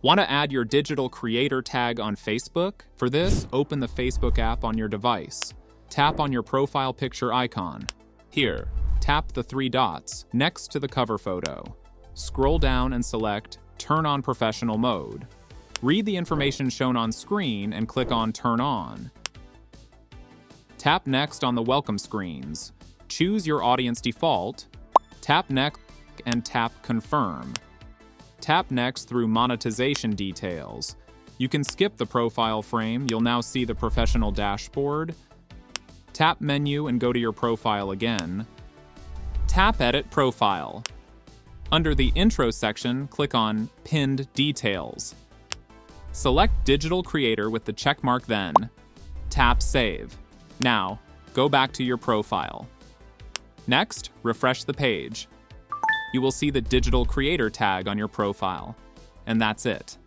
Want to add your digital creator tag on Facebook? For this, open the Facebook app on your device. Tap on your profile picture icon. Here, tap the three dots next to the cover photo. Scroll down and select Turn on Professional Mode. Read the information shown on screen and click on Turn On. Tap next on the welcome screens. Choose your audience default. Tap next and tap Confirm. Tap next through monetization details. You can skip the profile frame. You'll now see the professional dashboard. Tap menu and go to your profile again. Tap Edit Profile. Under the Intro section, click on Pinned Details. Select Digital Creator with the checkmark, then tap Save. Now, go back to your profile. Next, refresh the page. You will see the Digital Creator tag on your profile. And that's it.